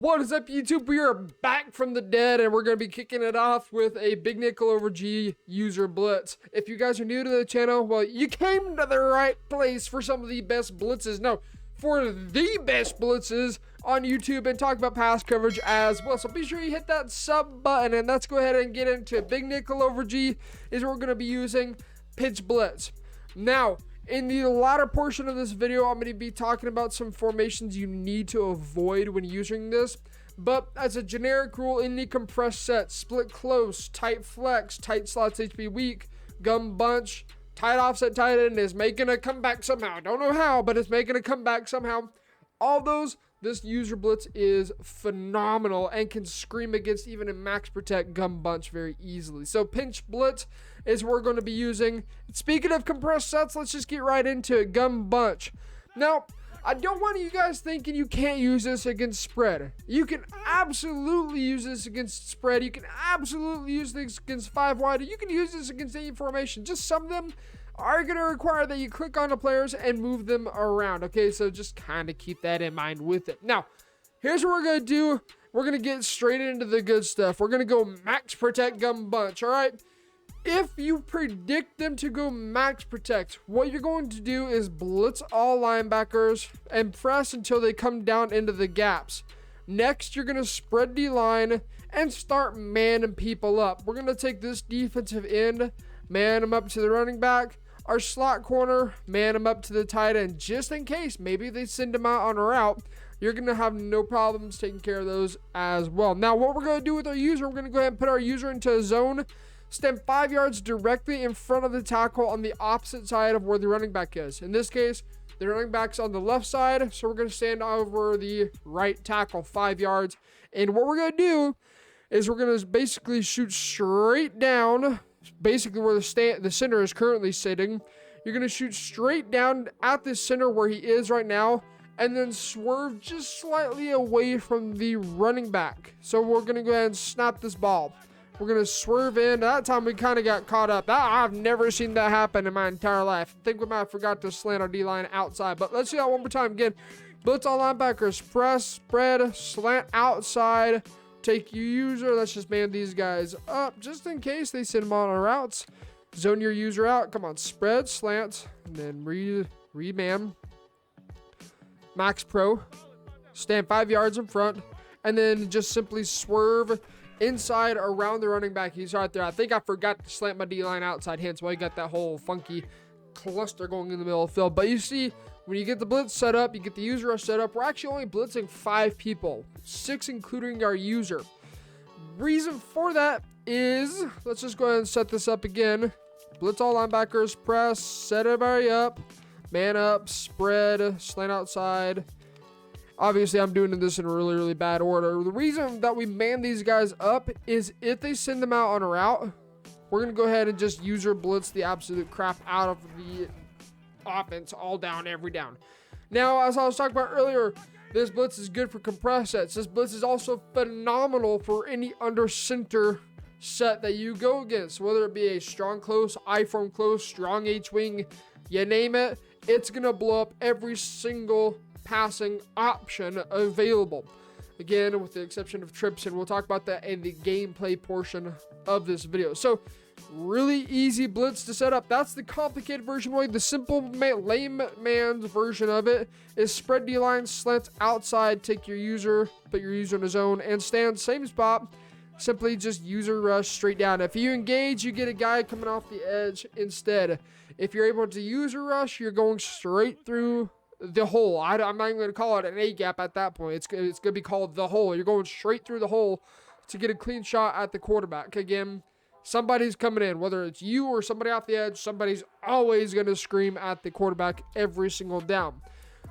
What is up, YouTube? We are back from the dead, and we're going to be kicking it off with a big nickel over G user blitz. If you guys are new to the channel, well, you came to the right place for some of the best blitzes. No, for the best blitzes on YouTube, and talk about pass coverage as well. So be sure you hit that sub button, and let's go ahead and get into big nickel over G. Is we're going to be using pitch blitz. Now, in the latter portion of this video, I'm going to be talking about some formations you need to avoid when using this. But as a generic rule, in the compressed set, split close, tight flex, tight slots HB weak, gum bunch, tight offset tight end is making a comeback somehow. Don't know how, but it's making a comeback somehow. All those, this user blitz is phenomenal and can scream against even a max protect gum bunch very easily. So pinch blitz is what we're going to be using. Speaking of compressed sets, let's just get right into it. Gum bunch. Now, I don't want you guys thinking you can't use this against spread. You can absolutely use this against spread. You can absolutely use this against 5 wide. You can use this against any formation. Just some of them are going to require that you click on the players and move them around. Okay, so just kind of keep that in mind with it. Now, here's what we're going to do. We're going to get straight into the good stuff. We're going to go max protect gum bunch, all right? If you predict them to go max protect, what you're going to do is blitz all linebackers and press until they come down into the gaps. Next, you're going to spread the line and start manning people up. We're going to take this defensive end, man them up to the running back. Our slot corner, man them up to the tight end, just in case maybe they send them out on a route. You're going to have no problems taking care of those as well. Now, what we're going to do with our user, we're going to go ahead and put our user into a zone. Stand 5 yards directly in front of the tackle on the opposite side of where the running back is. In this case, the running back's on the left side, so we're going to stand over the right tackle 5 yards. And what we're going to do is we're going to basically shoot straight down, basically where the center is currently sitting. You're going to shoot straight down at the center where he is right now, and then swerve just slightly away from the running back. So we're going to go ahead and snap this ball. We're going to swerve in. That time we kind of got caught up. I've never seen that happen in my entire life. I think we might have forgot to slant our D-line outside. But let's do that one more time. Again, blitz all linebackers. Press, spread, slant outside. Take your user. Let's just man these guys up just in case they send them on our routes. Zone your user out. Come on, spread, slant, and then re-man. Max pro. Stand 5 yards in front. And then just simply swerve inside around the running back. He's right there. I think I forgot to slant my D-line outside, hence why you got that whole funky cluster going in the middle of the field. But you see, when you get the blitz set up, you get the user rush set up, we're actually only blitzing 5 people, 6 including our user. Reason for that is, let's just go ahead and set this up again. Blitz all linebackers, press, set everybody up, man up, spread, slant outside. Obviously, I'm doing this in a really, really bad order. The reason that we man these guys up is if they send them out on a route, we're going to go ahead and just user blitz the absolute crap out of the offense, all down, every down. Now, as I was talking about earlier, this blitz is good for compressed sets. This blitz is also phenomenal for any under center set that you go against, whether it be a strong close, I-form close, strong H-wing, you name it, it's going to blow up every single passing option available. Again, with the exception of trips, and we'll talk about that in the gameplay portion of this video. So, really easy blitz to set up. That's the complicated version. The simple lame man's version of it is spread D-line, slant outside, take your user, put your user in a zone, and stand same spot. Simply just user rush straight down. If you engage, you get a guy coming off the edge instead. If you're able to user rush, you're going straight through the hole. I'm not even going to call it an A gap at that point. It's going to be called the hole. You're going straight through the hole to get a clean shot at the quarterback. Again, somebody's coming in, whether it's you or somebody off the edge, somebody's always going to scream at the quarterback every single down.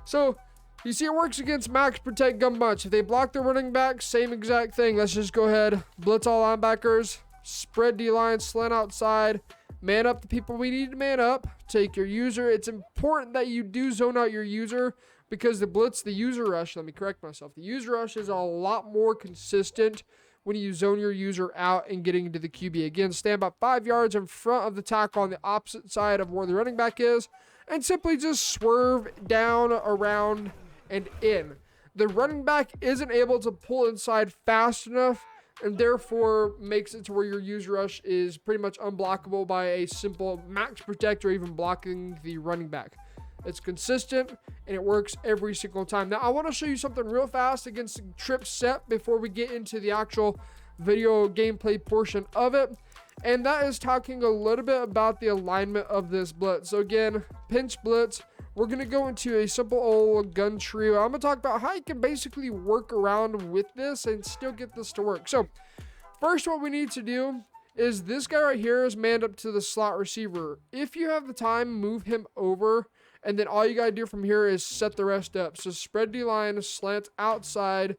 So, you see it works against max protect gum bunch. If they block the running back, same exact thing. Let's just go ahead, blitz all linebackers, spread D-line, slant outside, man up the people we need to man up, take your user. It's important that you do zone out your user because the blitz, the user rush, let me correct myself, the user rush is a lot more consistent when you zone your user out and getting into the QB. Again, stand about 5 yards in front of the tackle on the opposite side of where the running back is, and simply just swerve down, around, and in. the running back isn't able to pull inside fast enough, and therefore makes it to where your user rush is pretty much unblockable by a simple max protect or even blocking the running back. It's consistent and it works every single time. Now I want to show you something real fast against trip set before we get into the actual video gameplay portion of it, and that is talking a little bit about the alignment of this blitz. So again, pinch blitz, we're going to go into a simple old gun trio. I'm going to talk about how you can basically work around with this and still get this to work. So first, what we need to do is this guy right here is manned up to the slot receiver. If you have the time, move him over, and then all you got to do from here is set the rest up. So spread D line, slant outside,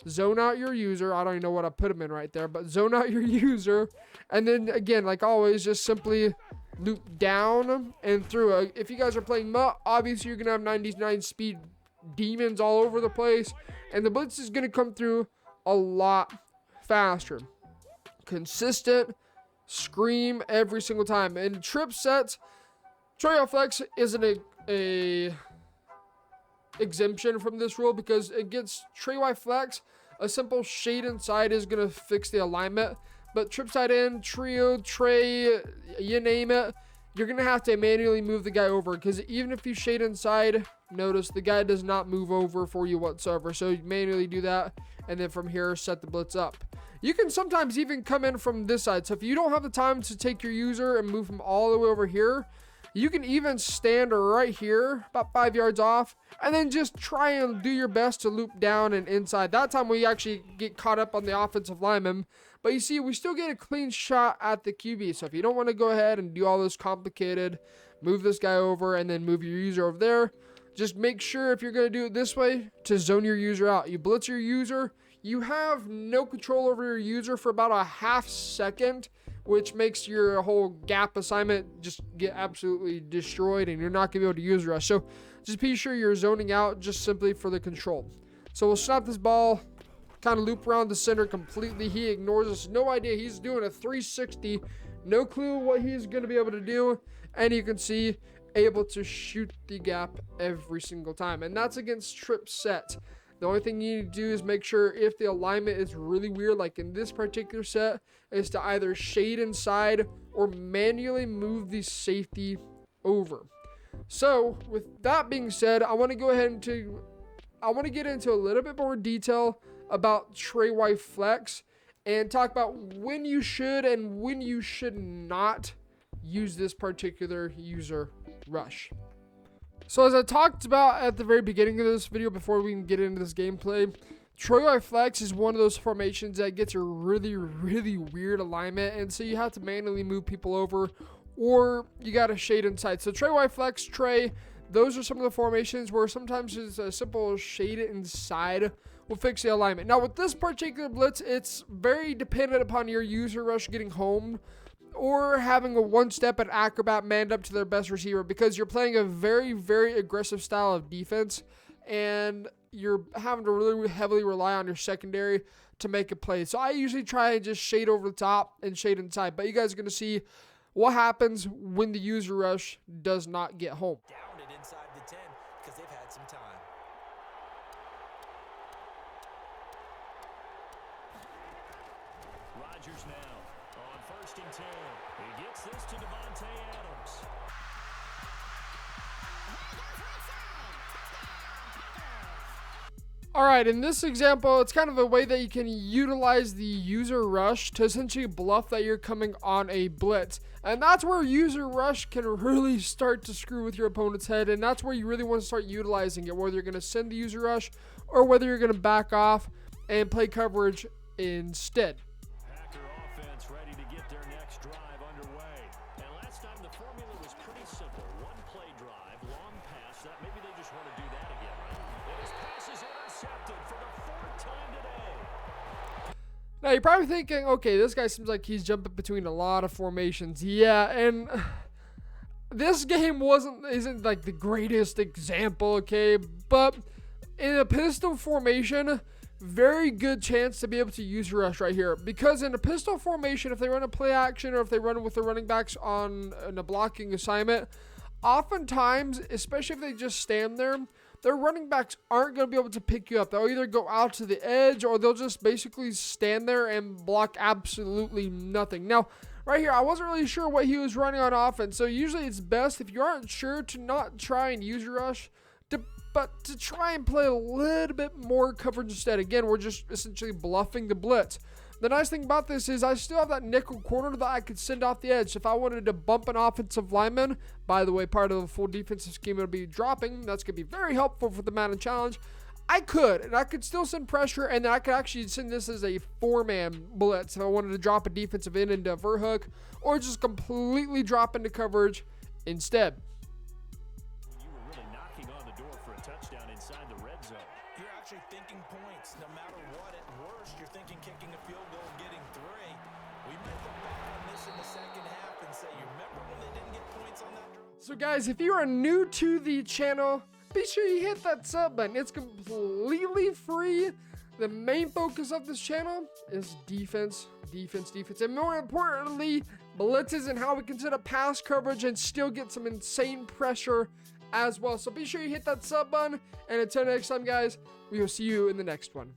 zone out your user. I don't even know what I put him in right there, but zone out your user. And then again, like always, just simply loop down and through. If you guys are playing MUT, obviously you're going to have 99 speed demons all over the place, and the blitz is going to come through a lot faster. Consistent, scream every single time. And trip sets, Trey Flex isn't a exemption from this rule, because against Trey Flex, a simple shade inside is going to fix the alignment. But trip side in, trio, tray, you name it, you're going to have to manually move the guy over, because even if you shade inside, notice the guy does not move over for you whatsoever. So you manually do that, and then from here, set the blitz up. You can sometimes even come in from this side. So if you don't have the time to take your user and move him all the way over here, you can even stand right here, about 5 yards off, and then just try and do your best to loop down and inside. That time we actually get caught up on the offensive lineman. But you see, we still get a clean shot at the QB. So if you don't want to go ahead and do all this complicated, move this guy over and then move your user over there, just make sure, if you're going to do it this way, to zone your user out. You blitz your user, you have no control over your user for about a half second, which makes your whole gap assignment just get absolutely destroyed, and you're not going to be able to use rush. So just be sure you're zoning out just simply for the control. So we'll snap this ball, kind of loop around the center completely. He ignores us. No idea. He's doing a 360. No clue what he's going to be able to do. And you can see, able to shoot the gap every single time. And that's against trip set. The only thing you need to do is make sure, if the alignment is really weird, like in this particular set, is to either shade inside or manually move the safety over. So with that being said, I want to go ahead and get into a little bit more detail about Trey Flex and talk about when you should and when you should not use this particular user rush. So as I talked about at the very beginning of this video, before we can get into this gameplay, Trey Flex is one of those formations that gets a really, really weird alignment, and so you have to manually move people over, or you got to shade inside. So Trey Flex, Trey, those are some of the formations where sometimes it's a simple shade inside will fix the alignment. Now with this particular blitz, it's very dependent upon your user rush getting home, or having a one-step and acrobat manned up to their best receiver, because you're playing a very, very aggressive style of defense, and you're having to really heavily rely on your secondary to make a play. So I usually try and just shade over the top and shade inside, but you guys are going to see what happens when the user rush does not get home. Down it inside the 10 because they've had some time. Rodgers now on 1st and 10. He gets this to Devontae Adams. Alright, in this example, it's kind of a way that you can utilize the user rush to essentially bluff that you're coming on a blitz. And that's where user rush can really start to screw with your opponent's head, and that's where you really want to start utilizing it, whether you're going to send the user rush or whether you're going to back off and play coverage instead. Packer offense ready to get their next drive underway. And last time the formula was pretty simple. One play drive, long pass. That maybe they just want to do that again, right? And his pass is intercepted for the 4th time today. Now you're probably thinking, okay, this guy seems like he's jumping between a lot of formations. Yeah, and this game isn't like the greatest example, okay? But in a pistol formation, very good chance to be able to use your rush right here, because in a pistol formation, if they run a play action or if they run with the running backs on a blocking assignment, oftentimes, especially if they just stand there, their running backs aren't going to be able to pick you up. They'll either go out to the edge or they'll just basically stand there and block absolutely nothing. Now, right here, I wasn't really sure what he was running on offense, so usually it's best if you aren't sure to not try and use your rush, but to try and play a little bit more coverage instead. Again, we're just essentially bluffing the blitz. The nice thing about this is I still have that nickel corner that I could send off the edge. If I wanted to bump an offensive lineman, by the way, part of the full defensive scheme will be dropping. That's going to be very helpful for the Madden challenge. I could, and I could still send pressure, and then I could actually send this as a 4-man blitz if I wanted to drop a defensive end into a verhook, or just completely drop into coverage instead. You were really knocking on the door for a touchdown inside the red zone. You're actually thinking points. No matter what, at worst, you're thinking kicking a field goal and getting 3. We might look back on this in the second half and say, you remember when they didn't get points on that drive? So guys, if you are new to the channel, be sure you hit that sub button. It's completely free. The main focus of this channel is defense, and more importantly, blitzes and how we can set up pass coverage and still get some insane pressure as well. So be sure you hit that sub button, and until next time, guys, we will see you in the next one.